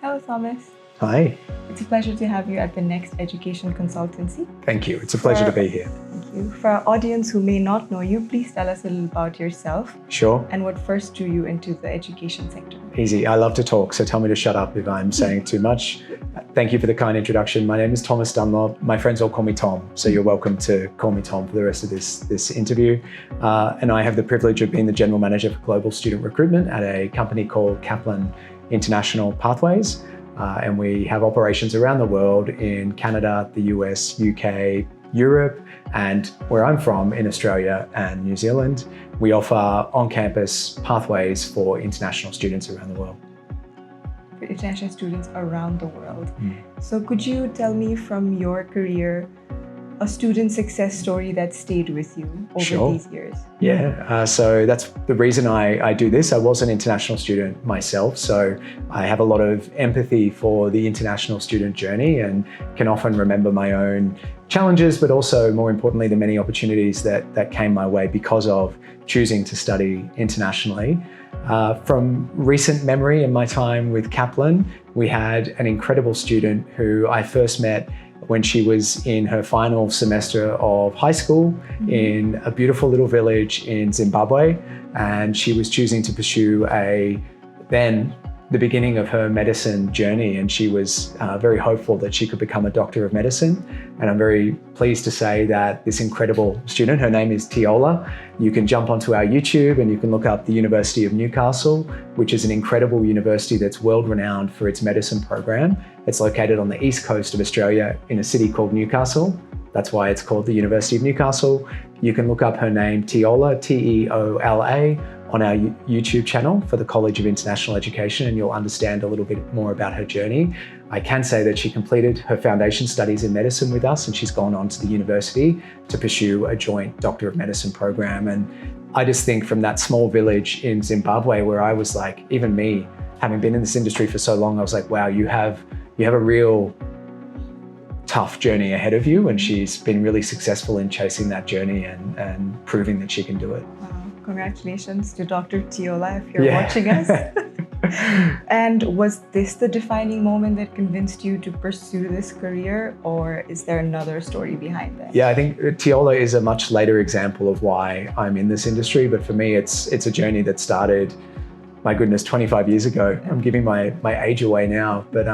Hello, Thomas. Hi. It's a pleasure to have you at the Next Education Consultancy. Thank you. It's a pleasure to be here. Thank you. For our audience who may not know you, please tell us a little about yourself. Sure. And what first drew you into the education sector. Easy. I love to talk, so tell me to shut up if I'm saying too much. Thank you for the kind introduction. My name is Thomas Dunlop. My friends all call me Tom, so you're welcome to call me Tom for the rest of this interview. And I have the privilege of being the General Manager for Global Student Recruitment at a company called Kaplan International Pathways. And we have operations around the world in Canada, the US, UK, Europe, and where I'm from in Australia and New Zealand. We offer on-campus pathways for international students around the world. For international students around the world. So could you tell me from your career a student success story that stayed with you over these years? Yeah, so that's the reason I do this. I was an international student myself, so I have a lot of empathy for the international student journey and can often remember my own challenges, but also more importantly, the many opportunities that came my way because of choosing to study internationally. From recent memory in my time with Kaplan, we had an incredible student who I first met when she was in her final semester of high school in a beautiful little village in Zimbabwe. And she was choosing to pursue the beginning of her medicine journey. And she was very hopeful that she could become a doctor of medicine. And I'm very pleased to say that this incredible student, her name is Tiola. You can jump onto our YouTube and you can look up the University of Newcastle, which is an incredible university that's world-renowned for its medicine program. It's located on the east coast of Australia in a city called Newcastle. That's why it's called the University of Newcastle. You can look up her name, Tiola, T-E-O-L-A, on our YouTube channel for the College of International Education, and you'll understand a little bit more about her journey. I can say that she completed her foundation studies in medicine with us, and she's gone on to the university to pursue a joint Doctor of Medicine program. And I just think from that small village in Zimbabwe where I was like, even me, having been in this industry for so long, I was like, wow, you have a real tough journey ahead of you. And she's been really successful in chasing that journey and proving that she can do it. Wow. Congratulations to Dr. Tiola if you're watching us. And was this the defining moment that convinced you to pursue this career, or is there another story behind that? Yeah, I think Tiola is a much later example of why I'm in this industry. But for me, it's a journey that started, my goodness, 25 years ago. I'm giving my age away now. But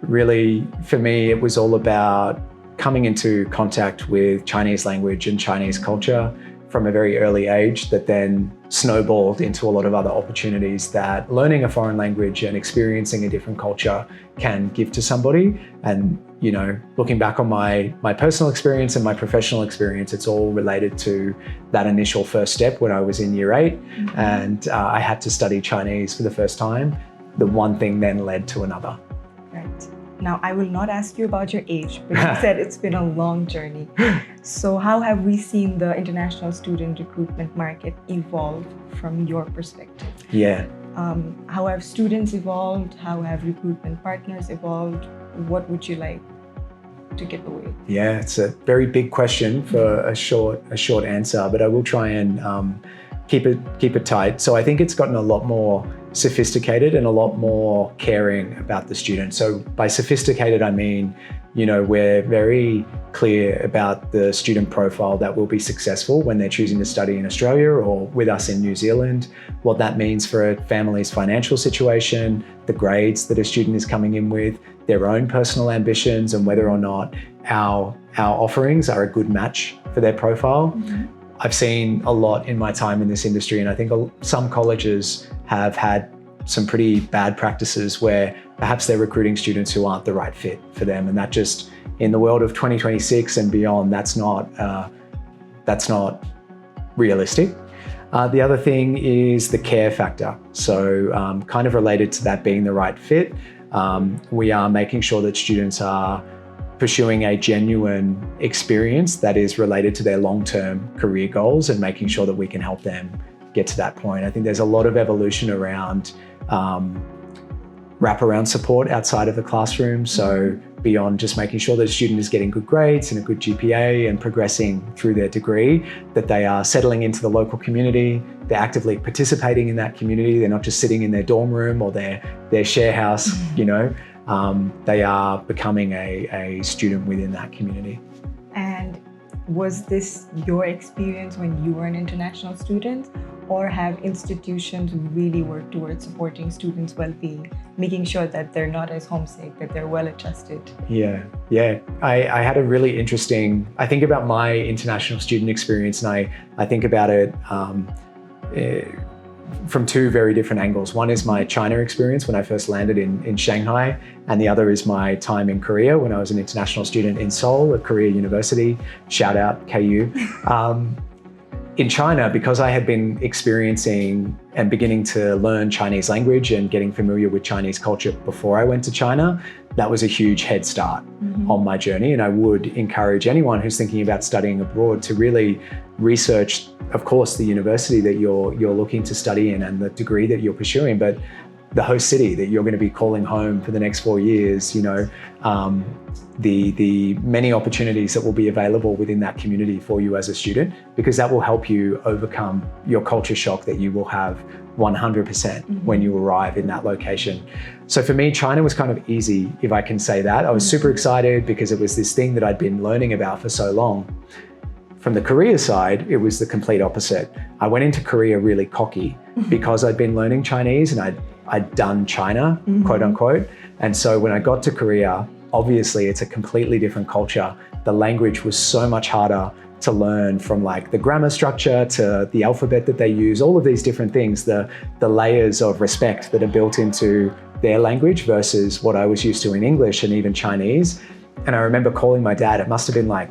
really, for me, it was all about coming into contact with Chinese language and Chinese culture from a very early age that then snowballed into a lot of other opportunities that learning a foreign language and experiencing a different culture can give to somebody. And, you know, looking back on my personal experience and my professional experience, it's all related to that initial first step when I was in year 8 and I had to study Chinese for the first time. The one thing then led to another. Right. Now, I will not ask you about your age, but you said it's been a long journey. So how have we seen the international student recruitment market evolve from your perspective? Yeah. How have students evolved? How have recruitment partners evolved? What would you like to give away? Yeah, it's a very big question for a short answer, but I will try and keep it tight. So I think it's gotten a lot more sophisticated and a lot more caring about the student. So by sophisticated, I mean, you know, we're very clear about the student profile that will be successful when they're choosing to study in Australia or with us in New Zealand, what that means for a family's financial situation, the grades that a student is coming in with, their own personal ambitions, and whether or not our offerings are a good match for their profile. I've seen a lot in my time in this industry, and I think some colleges have had some pretty bad practices where perhaps they're recruiting students who aren't the right fit for them. And that just, in the world of 2026 and beyond, that's not realistic. The other thing is the care factor. So kind of related to that being the right fit, we are making sure that students are pursuing a genuine experience that is related to their long-term career goals and making sure that we can help them get to that point. I think there's a lot of evolution around wraparound support outside of the classroom. So beyond just making sure that a student is getting good grades and a good GPA and progressing through their degree, that they are settling into the local community, they're actively participating in that community, they're not just sitting in their dorm room or their share house, you know, they are becoming a student within that community. And was this your experience when you were an international student, or have institutions really worked towards supporting students' well-being, making sure that they're not as homesick, that they're well-adjusted? Yeah. I had a really interesting, I think about my international student experience, and I think about it from two very different angles. One is my China experience when I first landed in Shanghai, and the other is my time in Korea when I was an international student in Seoul at Korea University. Shout out KU. In China, because I had been experiencing and beginning to learn Chinese language and getting familiar with Chinese culture before I went to China, that was a huge head start on my journey. And I would encourage anyone who's thinking about studying abroad to really research, of course, the university that you're looking to study in and the degree that you're pursuing, but the host city that you're going to be calling home for the next 4 years, you know, the many opportunities that will be available within that community for you as a student, because that will help you overcome your culture shock that you will have 100% when you arrive in that location. So for me, China was kind of easy, if I can say that. I was super excited because it was this thing that I'd been learning about for so long. From the Korea side, it was the complete opposite. I went into Korea really cocky because I'd been learning Chinese and I'd done China, quote unquote. And so when I got to Korea, obviously it's a completely different culture. The language was so much harder to learn, from like the grammar structure to the alphabet that they use, all of these different things, the layers of respect that are built into their language versus what I was used to in English and even Chinese. And I remember calling my dad, it must have been like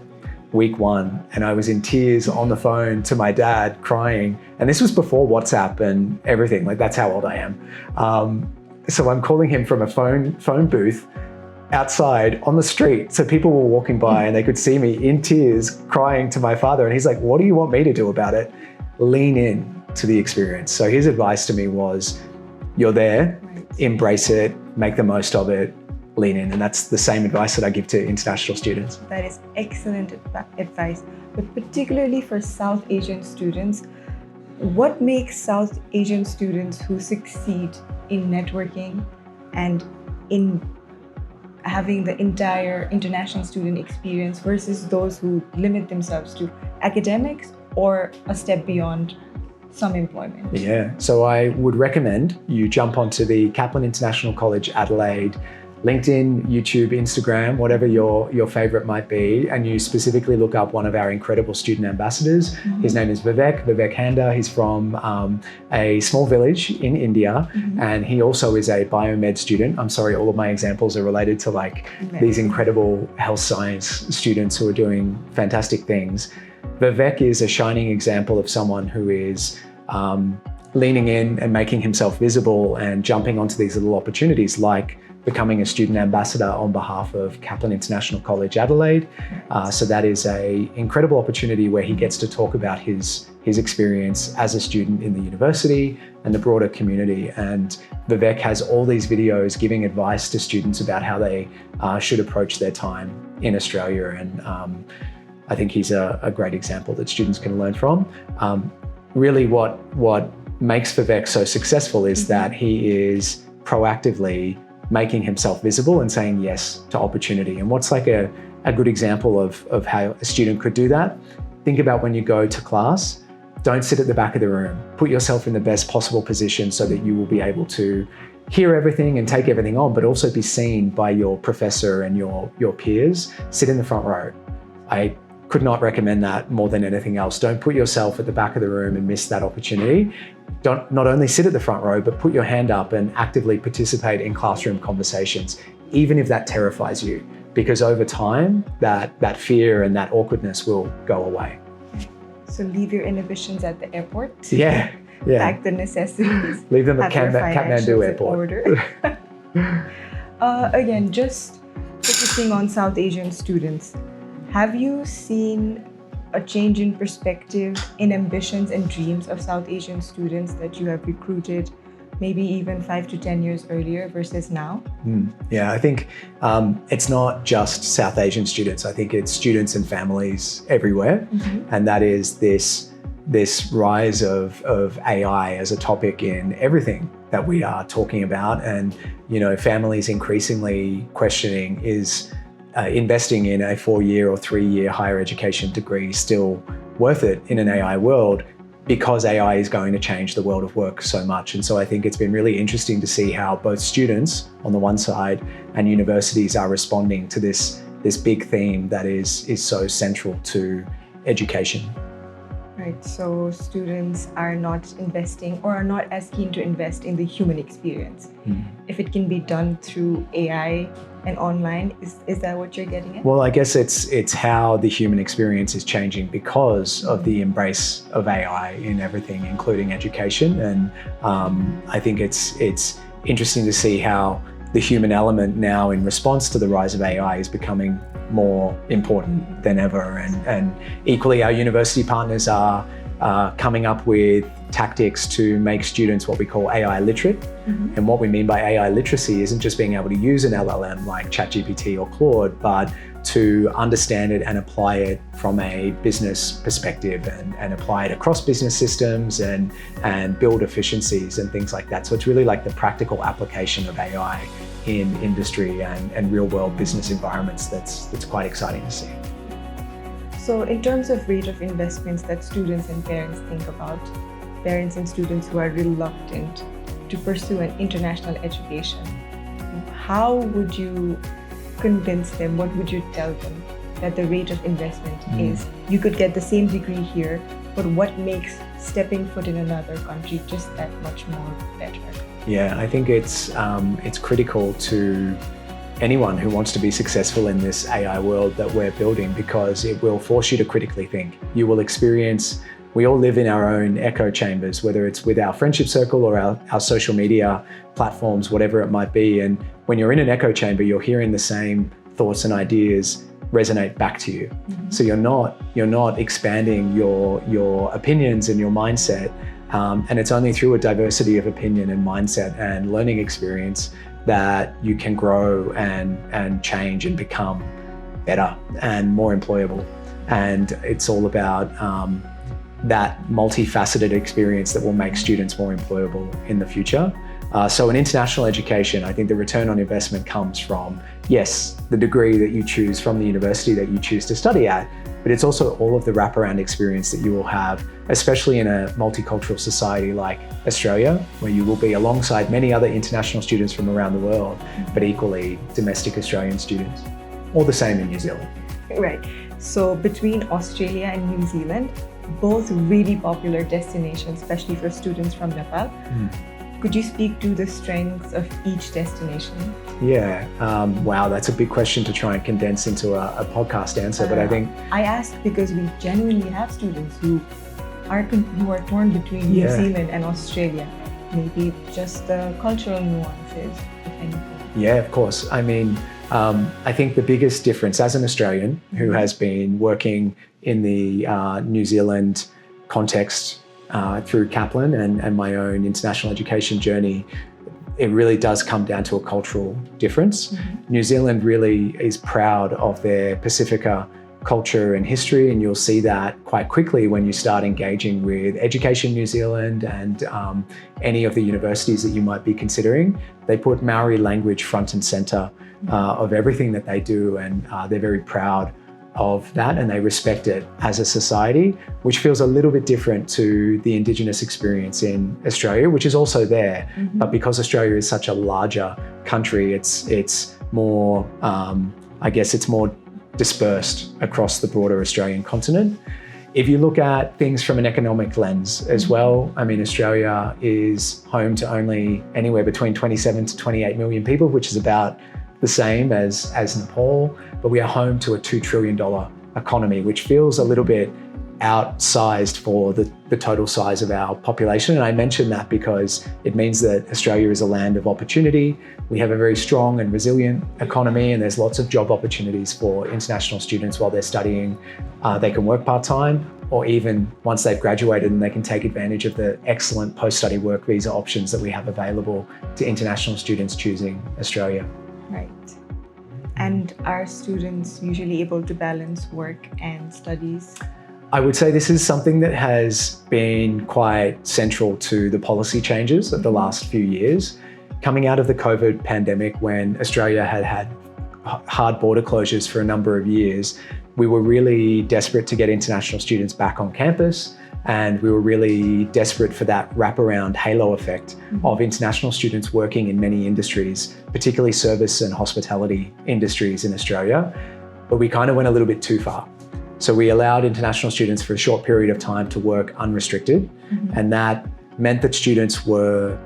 week 1, and I was in tears on the phone to my dad, crying. And this was before WhatsApp and everything, like that's how old I am. So I'm calling him from a phone booth outside on the street. So people were walking by and they could see me in tears crying to my father. And he's like, what do you want me to do about it? Lean in to the experience. So his advice to me was, you're there, embrace it, make the most of it, lean in. And that's the same advice that I give to international students. That is excellent advice, but particularly for South Asian students, what makes South Asian students who succeed in networking and in having the entire international student experience versus those who limit themselves to academics or a step beyond some employment? Yeah, so I would recommend you jump onto the Kaplan International College Adelaide LinkedIn, YouTube, Instagram, whatever your favorite might be, and you specifically look up one of our incredible student ambassadors. His name is Vivek Handa. He's from a small village in India, and he also is a biomed student. I'm sorry, all of my examples are related to like these incredible health science students who are doing fantastic things. Vivek is a shining example of someone who is leaning in and making himself visible and jumping onto these little opportunities, like becoming a student ambassador on behalf of Kaplan International College Adelaide. So that is an incredible opportunity where he gets to talk about his experience as a student in the university and the broader community. And Vivek has all these videos giving advice to students about how they should approach their time in Australia. And I think he's a great example that students can learn from. Really what makes Vivek so successful is that he is proactively making himself visible and saying yes to opportunity. And what's like a good example of how a student could do that? Think about when you go to class, don't sit at the back of the room. Put yourself in the best possible position so that you will be able to hear everything and take everything on, but also be seen by your professor and your peers. Sit in the front row. I could not recommend that more than anything else. Don't put yourself at the back of the room and miss that opportunity. Don't not only sit at the front row, but put your hand up and actively participate in classroom conversations, even if that terrifies you, because over time, that fear and that awkwardness will go away. So leave your inhibitions at the airport. Yeah. Pack the necessities. Leave them at Kathmandu Airport. Again, just focusing on South Asian students, have you seen a change in perspective in ambitions and dreams of South Asian students that you have recruited maybe even 5 to 10 years earlier versus now? Yeah, I think it's not just South Asian students. I think it's students and families everywhere. And that is this rise of AI as a topic in everything that we are talking about. And, you know, families increasingly questioning, is investing in a 4-year or 3-year higher education degree still worth it in an AI world? Because AI is going to change the world of work so much. And so I think it's been really interesting to see how both students on the one side and universities are responding to this big theme that is so central to education. Right, so students are not investing or are not as keen to invest in the human experience. If it can be done through AI and online, is that what you're getting at? Well, I guess it's how the human experience is changing because of the embrace of AI in everything, including education. And I think it's interesting to see how the human element now, in response to the rise of AI, is becoming more important than ever. And equally, our university partners are coming up with tactics to make students what we call AI literate. And what we mean by AI literacy isn't just being able to use an LLM like ChatGPT or Claude, but to understand it and apply it from a business perspective and apply it across business systems and build efficiencies and things like that. So it's really like the practical application of AI in industry and real world business environments that's quite exciting to see. So in terms of rate of investments that students and parents think about, parents and students who are reluctant to pursue an international education, how would you convince them, what would you tell them that the rate of investment is? You could get the same degree here, but what makes stepping foot in another country just that much more better? Yeah, I think it's critical to anyone who wants to be successful in this AI world that we're building, because it will force you to critically think. You will experience, we all live in our own echo chambers, whether it's with our friendship circle or our social media platforms, whatever it might be. And when you're in an echo chamber, you're hearing the same thoughts and ideas resonate back to you. So you're not expanding your opinions and your mindset. And it's only through a diversity of opinion and mindset and learning experience that you can grow and change and become better and more employable. And it's all about that multifaceted experience that will make students more employable in the future. So in international education, I think the return on investment comes from, yes, the degree that you choose from the university that you choose to study at, but it's also all of the wraparound experience that you will have, especially in a multicultural society like Australia, where you will be alongside many other international students from around the world, but equally domestic Australian students, or the same in New Zealand. Right. So between Australia and New Zealand, both really popular destinations, especially for students from Nepal. Could you speak to the strengths of each destination? Yeah, wow, that's a big question to try and condense into a podcast answer, but I think... I ask because we genuinely have students who are torn between New Zealand and Australia. Maybe just the cultural nuances, if anything. Yeah, of course. I mean, I think the biggest difference as an Australian who has been working in the New Zealand context through Kaplan and my own international education journey, it really does come down to a cultural difference. New Zealand really is proud of their Pacifica culture and history, and you'll see that quite quickly when you start engaging with Education New Zealand and any of the universities that you might be considering. They put Maori language front and center of everything that they do, and they're very proud of that, and they respect it as a society, which feels a little bit different to the Indigenous experience in Australia, which is also there. But because Australia is such a larger country, it's more, I guess it's more dispersed across the broader Australian continent. If you look at things from an economic lens as well, I mean, Australia is home to only anywhere between 27 to 28 million people, which is about the same as Nepal, but we are home to a $2 trillion economy, which feels a little bit outsized for the total size of our population. And I mention that because it means that Australia is a land of opportunity. We have a very strong and resilient economy, and there's lots of job opportunities for international students while they're studying. They can work part-time, or even once they've graduated, and they can take advantage of the excellent post-study work visa options that we have available to international students choosing Australia. Right. And are students usually able to balance work and studies? I would say this is something that has been quite central to the policy changes of the last few years. Coming out of the COVID pandemic, when Australia had hard border closures for a number of years, we were really desperate to get international students back on campus, and we were really desperate for that wraparound halo effect of international students working in many industries, particularly service and hospitality industries in Australia. But we kind of went a little bit too far. So we allowed international students for a short period of time to work unrestricted, and that meant that students were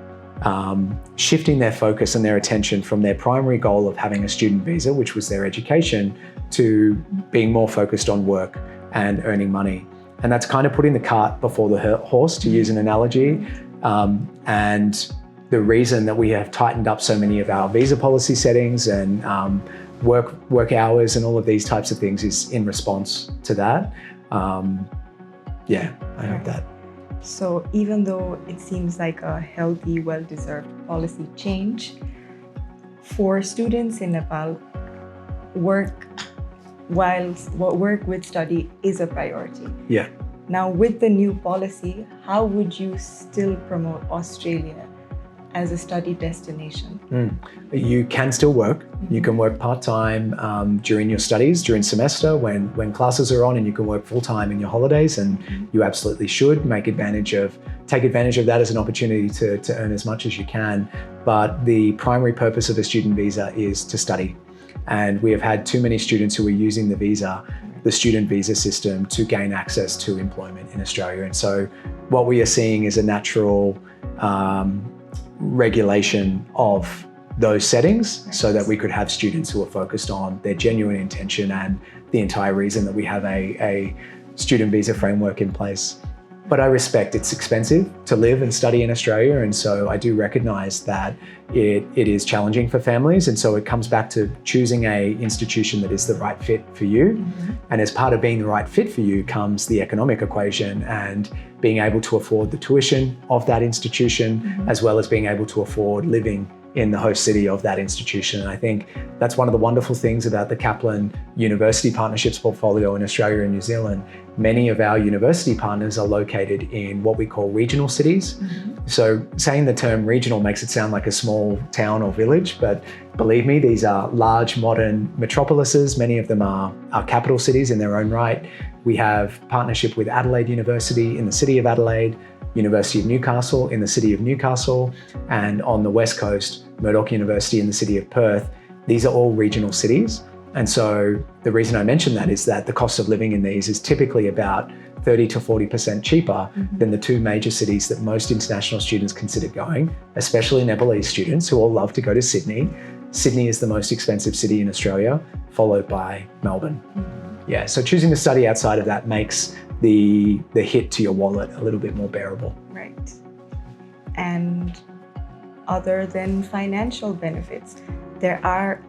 shifting their focus and their attention from their primary goal of having a student visa, which was their education, to being more focused on work and earning money. And that's kind of putting the cart before the horse, to use an analogy. And the reason that we have tightened up so many of our visa policy settings and work hours and all of these types of things is in response to that. I hope that. So even though it seems like a healthy, well-deserved policy change, for students in Nepal, work with study is a priority. Yeah. Now, with the new policy, how would you still promote Australia as a study destination? You can still work. You can work part-time during your studies, during semester when classes are on, and you can work full-time in your holidays, and you absolutely should take advantage of that as an opportunity to earn as much as you can. But the primary purpose of a student visa is to study. And we have had too many students who are using the student visa system to gain access to employment in Australia. And so what we are seeing is a natural regulation of those settings, so that we could have students who are focused on their genuine intention and the entire reason that we have a student visa framework in place. But I respect it's expensive to live and study in Australia, and so I do recognise that it is challenging for families, and so it comes back to choosing a institution that is the right fit for you. And as part of being the right fit for you comes the economic equation, and being able to afford the tuition of that institution, as well as being able to afford living in the host city of that institution. And I think that's one of the wonderful things about the Kaplan University Partnerships portfolio in Australia and New Zealand. Many of our university partners are located in what we call regional cities. So saying the term regional makes it sound like a small town or village, but believe me, these are large modern metropolises. Many of them are capital cities in their own right. We have partnership with Adelaide University in the city of Adelaide, University of Newcastle in the city of Newcastle, and on the West Coast, Murdoch University in the city of Perth. These are all regional cities. And so the reason I mention that is that the cost of living in these is typically about 30 to 40% cheaper than the two major cities that most international students consider going, especially Nepalese students who all love to go to Sydney. Sydney is the most expensive city in Australia, followed by Melbourne. Yeah, so choosing to study outside of that makes the hit to your wallet a little bit more bearable. Right. And other than financial benefits, there are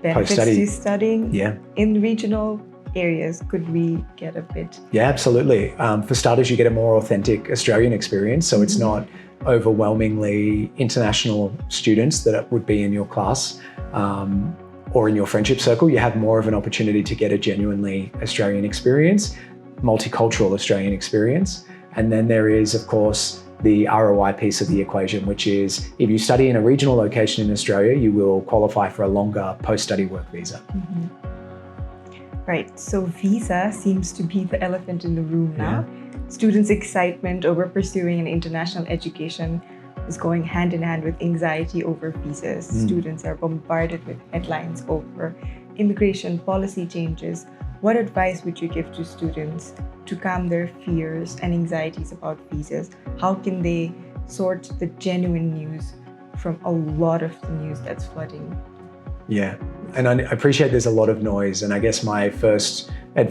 benefits to studying in regional areas. Could we get a bit? Yeah, absolutely. For starters, you get a more authentic Australian experience. So it's not overwhelmingly international students that would be in your class or in your friendship circle. You have more of an opportunity to get a genuinely Australian experience, multicultural Australian experience. And then there is, of course, the ROI piece of the equation, which is if you study in a regional location in Australia, you will qualify for a longer post-study work visa. Right, so visa seems to be the elephant in the room now. Students' excitement over pursuing an international education is going hand in hand with anxiety over visas. Students are bombarded with headlines over immigration policy changes. What advice would you give to students to calm their fears and anxieties about visas? How can they sort the genuine news from a lot of the news that's flooding? Yeah, and I appreciate there's a lot of noise, and I guess my first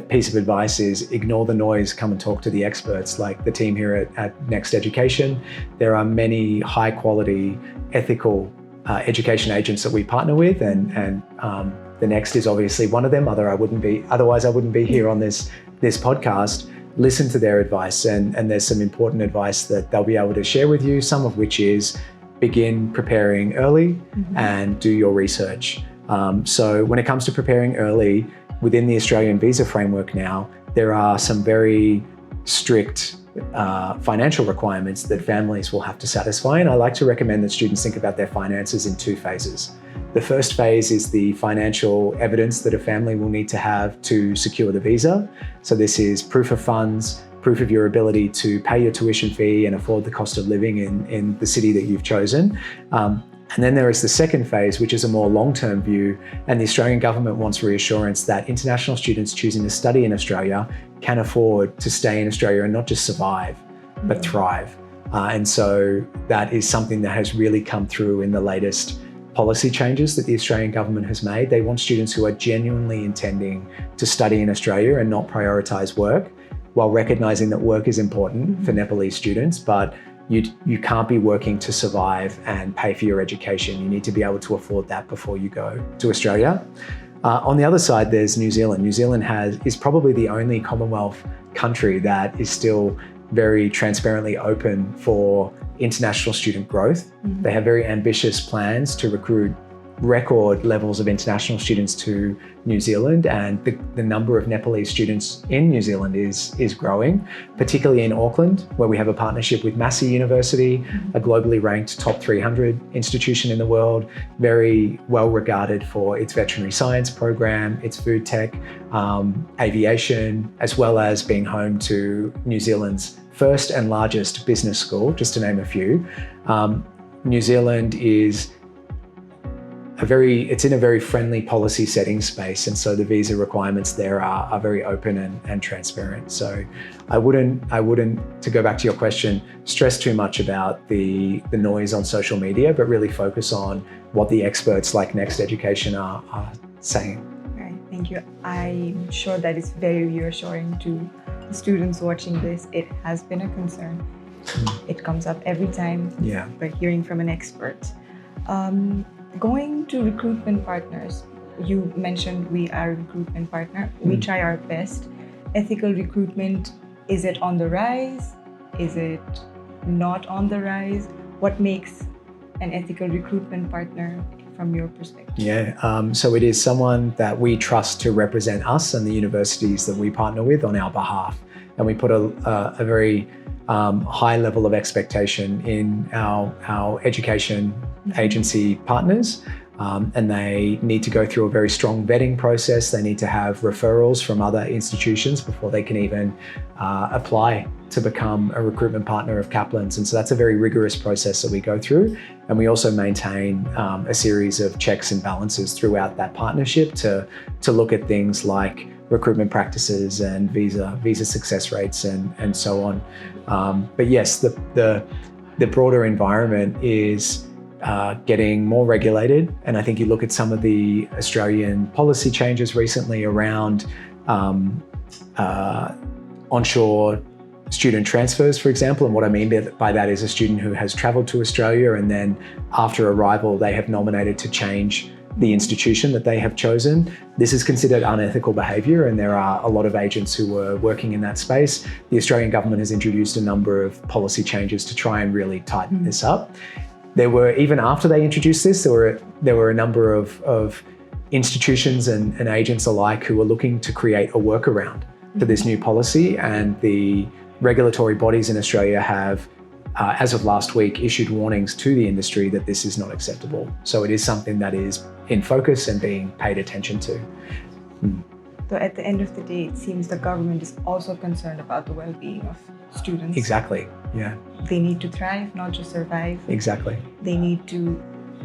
piece of advice is ignore the noise, come and talk to the experts like the team here at Next Education. There are many high quality, ethical education agents that we partner with, and the Next is obviously one of them. Otherwise I wouldn't be here on this podcast. listen to their advice. And there's some important advice that they'll be able to share with you, some of which is begin preparing early and do your research. So when it comes to preparing early, within the Australian visa framework now, there are some very strict financial requirements that families will have to satisfy. And I like to recommend that students think about their finances in 2 phases. The first phase is the financial evidence that a family will need to have to secure the visa. So this is proof of funds, proof of your ability to pay your tuition fee and afford the cost of living in the city that you've chosen. And then there is the second phase, which is a more long-term view. And the Australian government wants reassurance that international students choosing to study in Australia can afford to stay in Australia and not just survive, but thrive. And so that is something that has really come through in the latest policy changes that the Australian government has made. They want students who are genuinely intending to study in Australia and not prioritise work, while recognising that work is important for Nepalese students, but you can't be working to survive and pay for your education. You need to be able to afford that before you go to Australia. On the other side, there's New Zealand. New Zealand is probably the only Commonwealth country that is still very transparently open for international student growth. They have very ambitious plans to recruit record levels of international students to New Zealand, and the number of Nepalese students in New Zealand is growing, particularly in Auckland, where we have a partnership with Massey University, a globally ranked top 300 institution in the world, very well regarded for its veterinary science program, its food tech, aviation, as well as being home to New Zealand's first and largest business school, just to name a few. New Zealand is it's in a very friendly policy setting space, and so the visa requirements there are very open and transparent. So I wouldn't, to go back to your question, stress too much about the noise on social media, but really focus on what the experts like Next Education are saying. Right, thank you. I'm sure that is very reassuring to the students watching this. It has been a concern. It comes up every time we're hearing from an expert. Going to recruitment partners, you mentioned we are a recruitment partner. We try our best. Ethical recruitment, is it on the rise? Is it not on the rise? What makes an ethical recruitment partner from your perspective? So it is someone that we trust to represent us and the universities that we partner with on our behalf. And we put a very high level of expectation in our education agency partners, and they need to go through a very strong vetting process. They need to have referrals from other institutions before they can even apply to become a recruitment partner of Kaplan's. And so that's a very rigorous process that we go through. And we also maintain a series of checks and balances throughout that partnership to look at things like recruitment practices and visa success rates and so on. But yes, the broader environment is getting more regulated. And I think you look at some of the Australian policy changes recently around onshore student transfers, for example. And what I mean by that is a student who has travelled to Australia and then after arrival, they have nominated to change the institution that they have chosen. This is considered unethical behaviour, and there are a lot of agents who were working in that space. The Australian government has introduced a number of policy changes to try and really tighten this up. There were, even after they introduced this, there were a number of institutions and agents alike who were looking to create a workaround for this new policy, and the regulatory bodies in Australia have as of last week, issued warnings to the industry that this is not acceptable. So it is something that is in focus and being paid attention to. So at the end of the day, it seems the government is also concerned about the well-being of students. Exactly, yeah. They need to thrive, not just survive. Exactly. They need to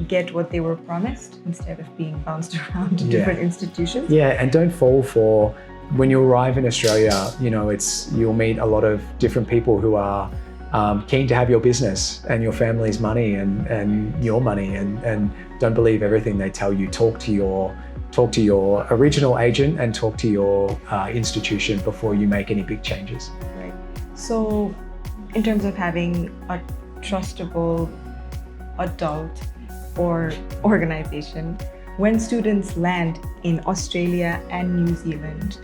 get what they were promised instead of being bounced around to different institutions. Yeah, and don't fall for, when you arrive in Australia, you'll meet a lot of different people who are keen to have your business and your family's money and your money, and don't believe everything they tell you. Talk to your original agent and talk to your institution before you make any big changes. Right. So in terms of having a trustable adult or organization, when students land in Australia and New Zealand,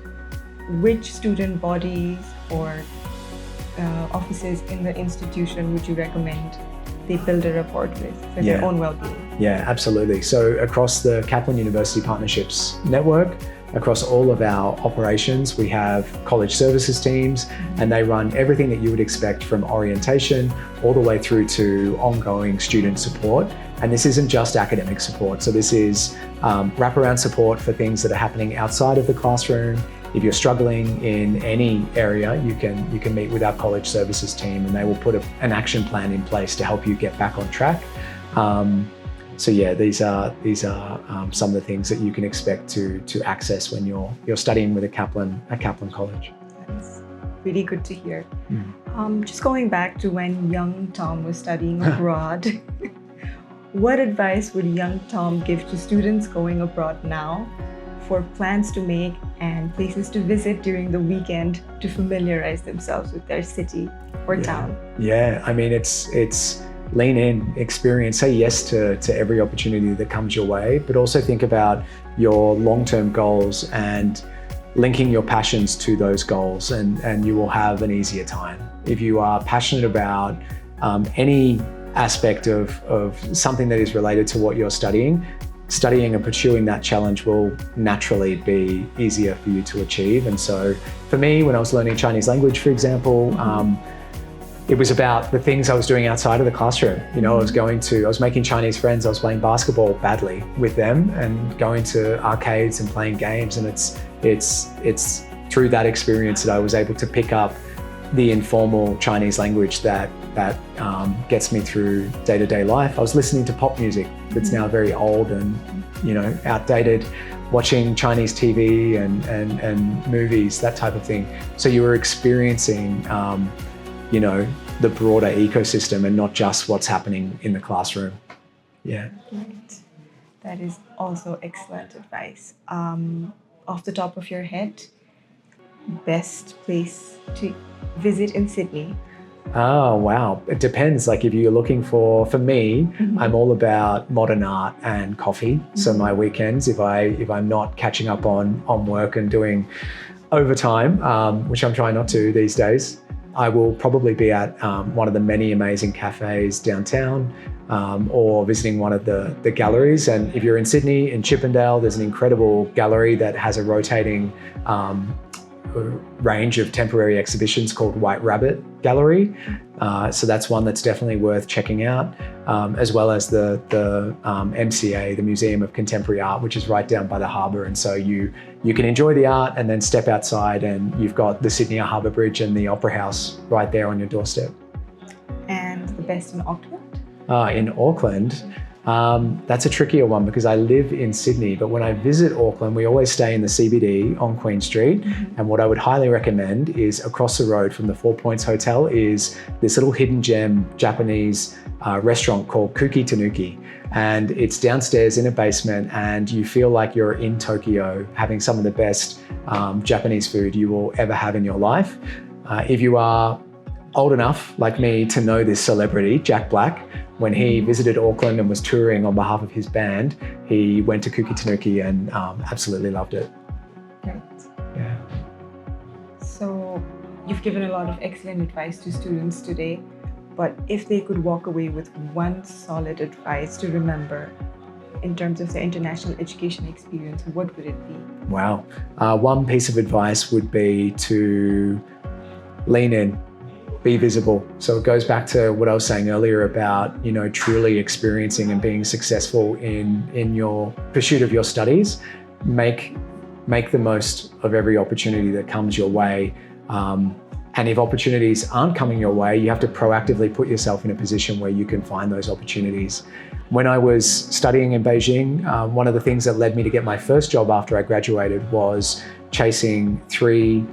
which student bodies or offices in the institution would you recommend they build a rapport with for their own well-being? Yeah, absolutely. So across the Kaplan University Partnerships Network, across all of our operations, we have college services teams, and they run everything that you would expect from orientation all the way through to ongoing student support. And this isn't just academic support. So this is wraparound support for things that are happening outside of the classroom. If you're struggling in any area, you can meet with our college services team, and they will put an action plan in place to help you get back on track. So yeah, these are some of the things that you can expect to access when you're studying with a Kaplan college. That's really good to hear. Just going back to when young Tom was studying abroad, what advice would young Tom give to students going abroad now for plans to make and places to visit during the weekend to familiarize themselves with their city or town? Yeah, I mean, it's lean in, experience, say yes to every opportunity that comes your way, but also think about your long-term goals and linking your passions to those goals, and you will have an easier time. If you are passionate about any aspect of something that is related to what you're studying and pursuing that challenge will naturally be easier for you to achieve. And so for me, when I was learning Chinese language, for example, it was about the things I was doing outside of the classroom. You know, I was making Chinese friends, I was playing basketball badly with them and going to arcades and playing games. And it's through that experience that I was able to pick up the informal Chinese language that gets me through day-to-day life. I was listening to pop music that's now very old and, you know, outdated, watching Chinese TV and movies, that type of thing. So you were experiencing you know, the broader ecosystem and not just what's happening in the classroom. Yeah. Right. That is also excellent advice. Off the top of your head, best place to visit in Sydney? Oh, wow. It depends. Like if you're looking for me, I'm all about modern art and coffee. So my weekends, if I'm not catching up on work and doing overtime, which I'm trying not to these days, I will probably be at one of the many amazing cafes downtown or visiting one of the galleries. And if you're in Sydney, in Chippendale, there's an incredible gallery that has a rotating range of temporary exhibitions called White Rabbit Gallery. So that's one that's definitely worth checking out, as well as the MCA, the Museum of Contemporary Art, which is right down by the harbour. And so you can enjoy the art and then step outside and you've got the Sydney Harbour Bridge and the Opera House right there on your doorstep. And the best in Auckland? In Auckland, that's a trickier one because I live in Sydney, but when I visit Auckland, we always stay in the CBD on Queen Street. And what I would highly recommend is across the road from the 4 Points Hotel is this little hidden gem Japanese restaurant called Kuki Tanuki. And it's downstairs in a basement and you feel like you're in Tokyo having some of the best Japanese food you will ever have in your life. If you are old enough, like me, to know this celebrity, Jack Black, when he visited Auckland and was touring on behalf of his band, he went to Kuki Tanuki and absolutely loved it. Right. Yeah. So you've given a lot of excellent advice to students today, but if they could walk away with one solid advice to remember in terms of their international education experience, what would it be? Wow. One piece of advice would be to lean in. Be visible. So it goes back to what I was saying earlier about, you know, truly experiencing and being successful in your pursuit of your studies. Make the most of every opportunity that comes your way. And if opportunities aren't coming your way, you have to proactively put yourself in a position where you can find those opportunities. When I was studying in Beijing, one of the things that led me to get my first job after I graduated was chasing 3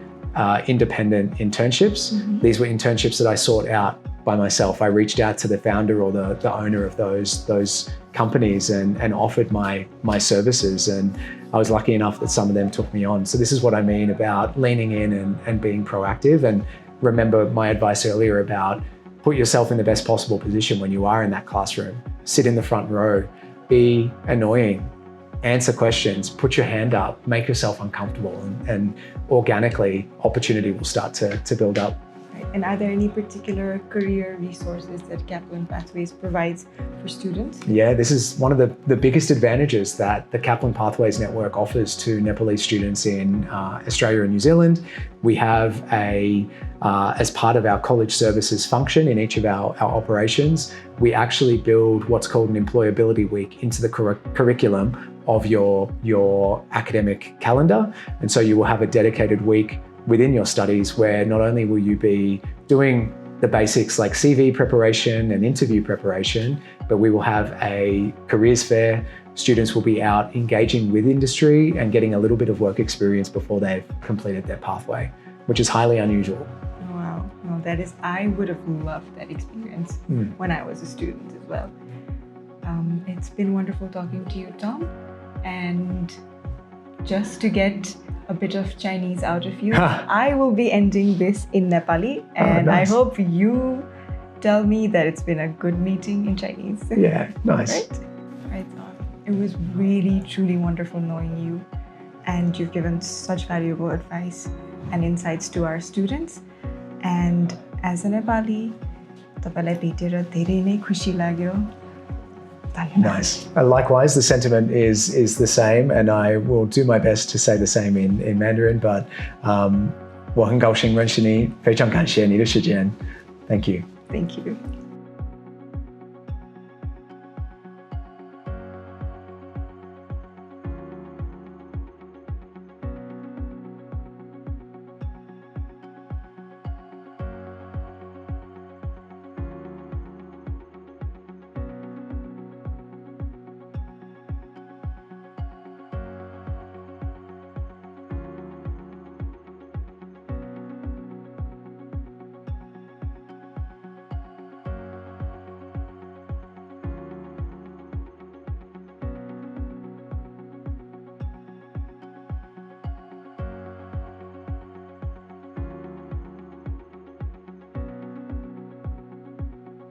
independent internships. These were internships that I sought out by myself. I reached out to the founder or the owner of those companies and offered my services, and I was lucky enough that some of them took me on. So this is what I mean about leaning in and being proactive. And remember my advice earlier about put yourself in the best possible position when you are in that classroom. Sit in the front row, be annoying, answer questions, put your hand up, make yourself uncomfortable, and organically opportunity will start to build up. Right. And are there any particular career resources that Kaplan Pathways provides for students? Yeah, this is one of the biggest advantages that the Kaplan Pathways Network offers to Nepalese students in Australia and New Zealand. We have as part of our college services function in each of our operations, we actually build what's called an employability week into the curriculum of your academic calendar. And so you will have a dedicated week within your studies where not only will you be doing the basics like CV preparation and interview preparation, but we will have a careers fair. Students will be out engaging with industry and getting a little bit of work experience before they've completed their pathway, which is highly unusual. Wow, no, I would have loved that experience when I was a student as well. It's been wonderful talking to you, Tom. And just to get a bit of Chinese out of you, I will be ending this in Nepali. And nice. I hope you tell me that it's been a good meeting in Chinese. Yeah, nice. Right. It was really, truly wonderful knowing you. And you've given such valuable advice and insights to our students. And as a Nepali, तपाईलाई भेटेर धेरै नै खुसी लाग्यो. Nice. Likewise, the sentiment is the same, and I will do my best to say the same in Mandarin. But 我很高兴认识你，非常感谢你的时间。Thank you. Thank you.